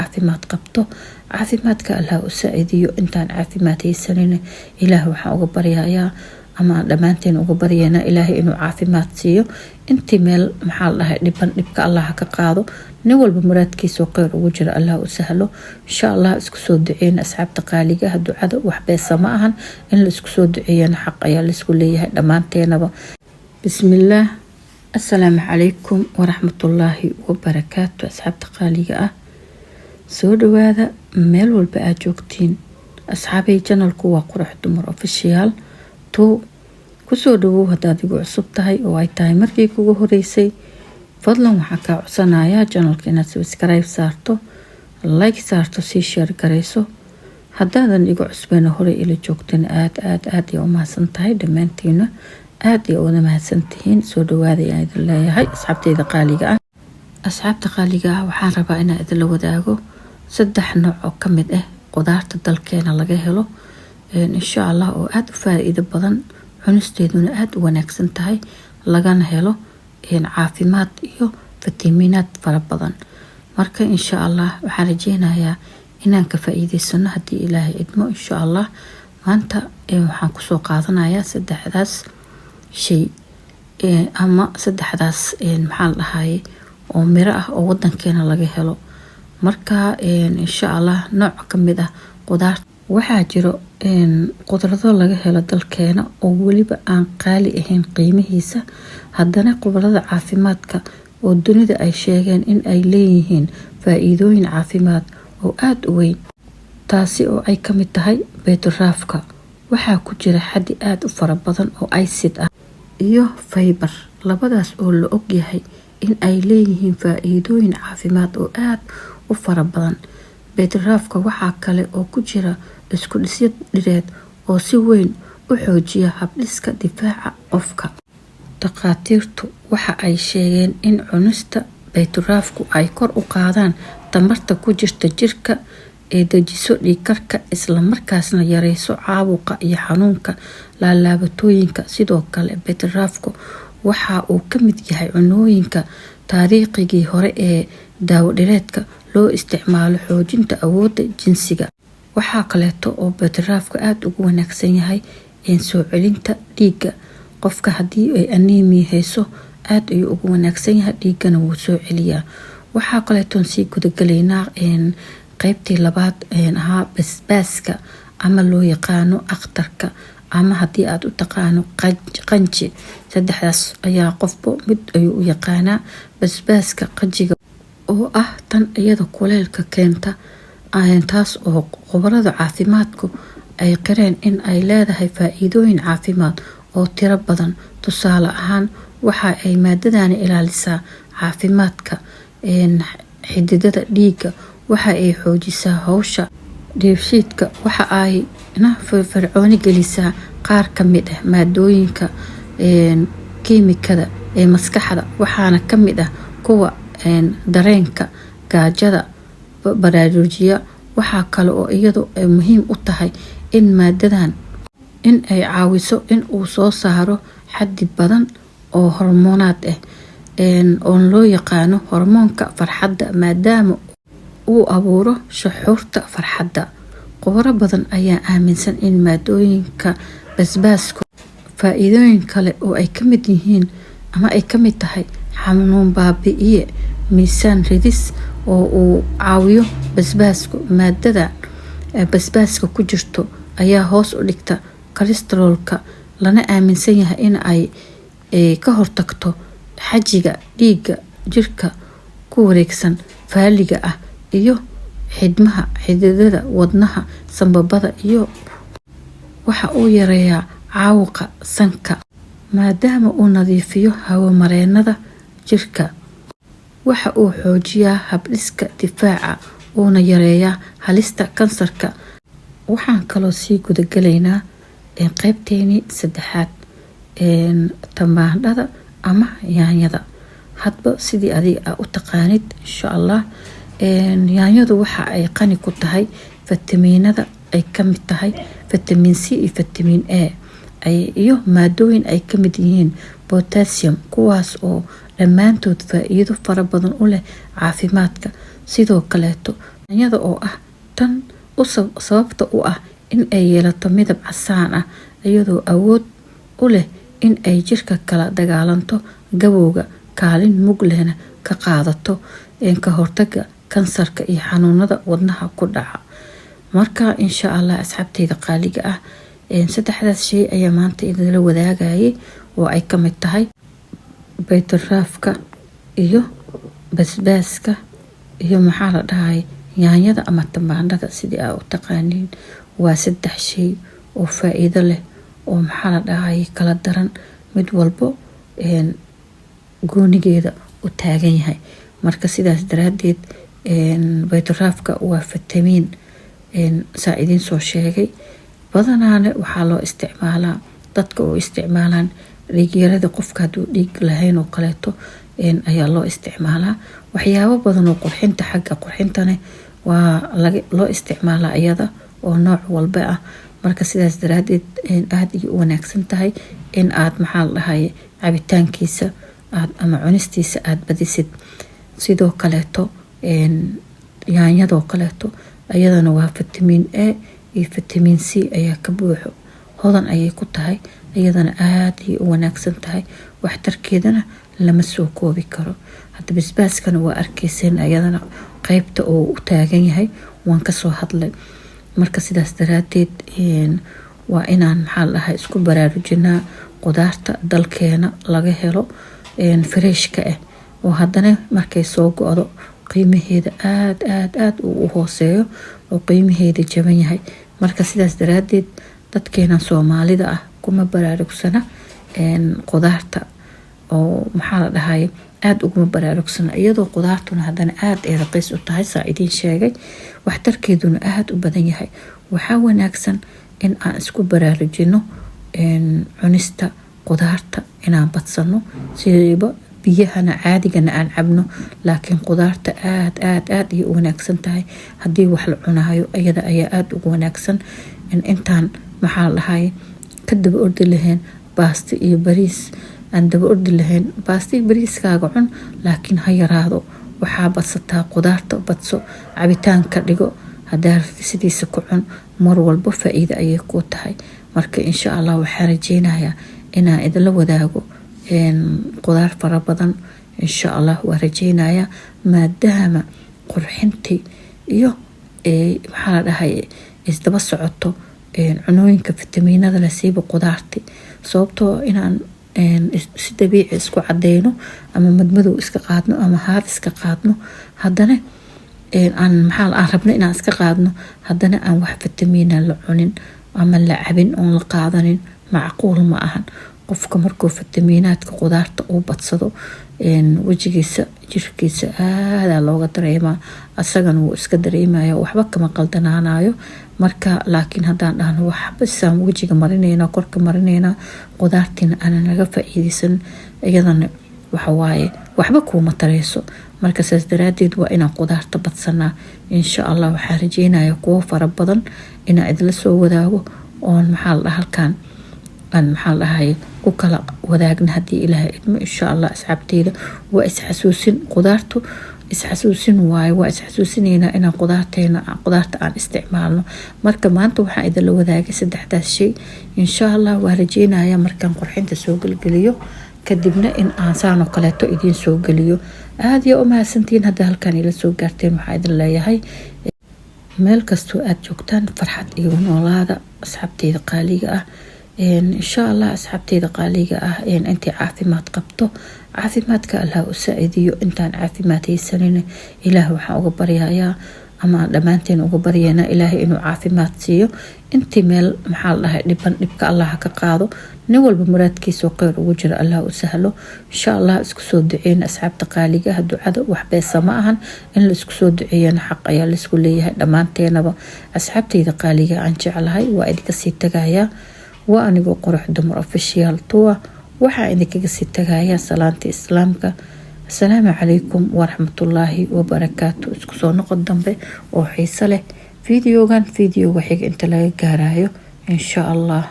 caafimaad qabto caafimaadka Allah u saacidiyo intaan caafimaad haysanin Ilaahay waxaan uga baryayaa ama dhamaanteen uga baryaynaa Ilaahay inuu caafimaad siiyo intii meel maxaa la dhahay dhibka Allah ka qaado nin walba muraadkiisa qeyr ugu jira Allah u sahlo insha Allah isku soo duceeyna asxaabta qaaliga ducada wax beesa ma ahan in la isku soo duceeyana xaq ayaa la isku leeyahay dhamaanteenaba bismillaah السلام عليكم ورحمة الله وبركاته أصحاب تقاليقة سو دواذا ميل والبقى جوكتين أصحابي جنال كوا قرح دمر أوفيشيال تو كسو دوو هدادي عصب تاي او اي تاي مركي كوغو هوريسي فضلا وحكا عصانايا جنال كينا سبسكرايب سارتو لايك سارتو سي شير كريسو هدادا نيغو عصبين هوري إلي جوكتين آد يوم هاسن تاي دمانتينا aad iyo wada mahadsantihiin soo dhawaada ayaan idin leeyahay asxaabteyda qaaliga asxaabta qaaliga waxaan rabaa inaan idin la wadaago 3 nooc oo kamid ah qudaarta dalkeena laga helo insha Allah oo aad u faa'iido badan cunisteeduna aad u wanaagsan tahay lagana helo caafimaad iyo fitamiinad fara badan marka insha Allah waxaan rajeynayaa inaan ka faa'iideysano hadii Ilaahay idmo insha Allah maanta waxaan ku soo qaadanayaa 3daas شيء أما صدح داس محل هاي ومرة أو ودن كنا لقيه له مركا إن شاء الله نوع كمده قدرت وحاجره قدرته لقيه له دل كنا أولي بقى قالي إهين قيمة هيسا هدنا قدرة عافيماتك والدنيا ده أي شيء إن أي ليهين فإيدوين عافيمات وآد وين تاسي أو أي كمتهاي بيت الرافقة waxaa ku jira xaddi aad u fara badan oo acid ah iyo fiber labadaas oo la og yahay in ay leeyihiin faa'iidooyin caafimaad oo aad u fara badan beetraafka waxaa kale oo ku jira isku dhisid dhireed oo si weyn u xoojiya habdhiska difaaca qofka dhaqaatiirtu waxa ay sheegeen in cunista beetraafku ay kor u qaadaan tamarta ku jirta jirka dejiso dhiigkarka isla markaasna yareyso caabuqa iyo xanuunka laalaabatooyinka sidoo kale beetraafku waxa uu ka mid yahay cunooyinka taariikhigii hore ee daawo dhireedka loo isticmaalo xoojinta awoodda jinsiga waxa kale oo beetraafku aad ugu wanaagsan yahay in soo celinta dhiigga qofka hadii ay anemia hayso aad ayuu ugu wanaagsan yahay dhiigana wuu soo celiyaa waxa kale oo si gudagaleynaa qaybtii labaad ahaa basbaaska ama loo yaqaano akhtarka ama hadii aad u taqaano qanji saddexdaas ayaa qofba mid ayuu u yaqaanaa basbaaska qanjiga oo ah tan iyada kuleelka keenta taas oo khubarada caafimaadku ay qireen in ay leedahay faa'iidooyin caafimaad oo tiro badan tusaale ahaan waxa ay maadadani ilaalisaa caafimaadka xididada dhiigga waxa ay xoojisaa hawsha dheefshiidka waxa ay firfircooni gelisaa qaar kamid ah maadooyinka kiimikada ee maskaxda waxaana kamid ah kuwa dareenka gaajada baraarujiya waxa kale oo iyadu ay muhiim u tahay in maadadan in ay caawiso in uu soo saaro xaddi badan oo hormoonaad ah oo loo yaqaano hormoonka farxadda maadaama uu abuuro shucuurta farxadda qowro badan ayaa aaminsan in maadooyinka basbaasku faa'iidooyin kale oo ay kamid yihiin ama ay kamid tahay xanuun baabi'iye miisaan ridis oo uu caawiyo basbaasku maadada basbaaska ku jirto ayaa hoos u dhigta kolestaroolka lana aaminsan yahay in ay ka hortagto xajiga dhiigga jirka ku wareegsan faaliga ah iyo xidmaha xididada wadnaha sanbabada iyo waxa uu yareeyaa caabuqa sanka maadaama uu nadiifiyo hawo mareenada jirka waxa uu xoojiyaa habdhiska difaaca uuna yareeyaa halista kansarka waxaan kaloo sii gudagalaynaa qaybteeni saddexaad tamaandhada ama yaanyada hadba sidii adiga u taqaanid insha Allah yaanyadu waxa ay qani ku tahay fitamiinada ay kamid tahay vitamin C iyo vitamin A iyo maadooyin ay kamid yihiin potassium kuwaas oo dhamaantood faa'iido fara badan u leh caafimaadka sidoo kale yaanyada oo ah tan sababta u ah in ay yeelato midab casaan ah iyadoo awood u leh in ay jirka kala dagaalanto gabowga, kaalin mug lehna ka qaadato ka hortaga kansarka iyo xanuunada wadnaha ku dhaca. marka insha Allah asxaabteyda qaaliga ah saddexdaas shay ayaa maanta idinla wadaagayay oo ay ka mid tahay baytaraafka iyo basbaaska iyo maxaa la dhahay yaanyada ama tamaandhada sidii aad u taqaaniin. waa saddex shay oo faa'iido leh oo maxaa la dhahay kala daran, mid walbo goonigeeda u taagan yahay. marka sidaas daraadeed baytaraafka waa fitamiin saa idiin soo sheegay. badanaana waxaa loo isticmaalaa dadka oo isticmaalaan dhiigyarada, qofka hadduu dhiig lahayn oo kaleeto ayaa loo isticmaalaa. waxyaabo badan oo qurxinta, xagga qurxintana waa loo isticmaalaa iyada oo nooc walba ah. marka sidaas daraadeed aad ay u wanaagsan tahay in aad maxaa la dhahay cabitaankiisa aad ama cunistiisa aad badisid. sidoo kaleeto yaanyadoo kaleeto ayadana waa fitamiin A iyo fitamiin C ayaa ka buuxo, hodan ayay ku tahay, iyadana aad ay u wanaagsan tahay, waxtarkeedana lama soo koobi karo. hadda basbaaskana waa arkayseen ayadana qaybta oo u taagan yahay waan kasoo hadlay. marka sidaas daraadeed waa inaan maxaa la dhahay isku baraarujinaa qudaarta dalkeena laga helo freshka ah oo haddana markay soo go'do qiimaheeda aad u hooseeyo oo qiimaheeda jaban yahay. marka sidaas daraadeed dadkeena Soomaalida ah kuma baraarugsana qudaarta oo maxaa la dhahay aad uguma baraarugsana, iyadoo qudaartuna haddana aad ay raqiis u tahay saa idiin sheegay, waxtarkeeduna aad u badan yahay. waxaa wanaagsan in aan isku baraarujino cunista qudaarta, inaan badsano sidiiba biyahana caadigana aan cabno. laakiin qudaarta aad ay u wanaagsan tahay haddii wax la cunayo, iyada ayaa aad ugu wanaagsan intaan maxaa la dhahay ka daba ordi lahayn baasto iyo bariis. aan daba ordi lahayn baasto iyo bariiskaaga cun, laakiin ha yaraado. waxaa badsataa qudaarta, badso, cabitaan ka dhigo, hadaa sidiisa ku cun, mar walba faa'iido ayay ku tahay. marka insha Allah waxaan rajeynayaa inaan idinla wadaago qudaar fara badan insha Allah. waa rajeynayaa maadaama qurxintii iyo maxaa la dhahay isdaba socoto cunooyinka fitamiinada la siiba qudaarti, sababtoo inaan si dabiici isku cadeyno ama madmadow iska qaadno ama haar iska qaadno, haddana aan rabno inaan iska qaadno, haddana aan wax fitamiina la cunin ama la cabin oon la qaadanin, macquul ma ahan. qofka markuu fitamiinaadka qudaarta uu badsado wajigiisa, jirkiisa aadaa looga dareemaa, asagana wuu iska dareemaya, waxba kama qaldanaanayo. marka laakiin haddaan dhahno waxbasaan wajiga marinayna, korka marinayna, qudaartiina aanan laga faa'iideysan, iyadana waxawaaye waxba kuuma tareyso. marka saas daraadeed waa inaan qudaarta badsanaa insha Allah. waxaan rajeynayaa kuwo fara badan inaan idinla soo wadaago oon maxaa la dhahay halkaan aan maxaa la dhahay ku kala wadaagna haddii Ilaahay idmo insha Allah. asxaabteyda waa isxasuusin, qudaartu isxasuusin waaye, waa isxasuusinaynaa inaan qudaarta aan isticmaalno. marka maanta waxaan idinla wadaagay saddexdaas shay insha Allah. waa rajeynayaa markaan qurxinta soo gelgeliyo kadibna in aan saan oo kaleeto idiin soo geliyo. aad iyo u mahadsantiin hadda halkaan ila soo gaarteen. waxaa idin leeyahay meel kastoo aad joogtaan farxad iyo noolaada asxaabteyda qaaliga ah. insha Allah asxaabteyda qaaliga ah intii caafimaad qabto, caafimaadka Allah u saacidiyo. intaan caafimaad haysanin Ilaah waxaan uga baryayaa ama dhammaanteen uga baryaynaa Ilaahay inuu caafimaad siiyo. intii meel maxaa la dhahay dhibka Allah ka qaado, nin walba muraadkiisa khayr ugu jira Allah u sahlo insha Allah. isku soo duceyn asxaabta qaaliga ah, ducada wax beesa ma ahan, in la isku soo duceeyana xaq ayaa la isku leeyahay dhammaanteenaba. asxaabteyda qaaliga aan jeclahay waa idinka sii tagayaa. waa anigoo Qurux Dumar Official Tour waxaa idinkaga sii tagayaa salaanta islaamka. assalaamu calaykum waraxmatullaahi wabarakaatu. isku soo noqod dambe oo xiiso leh. fiidiyoogan fiidiyooga xiga inta laga gaarayo insha Allah.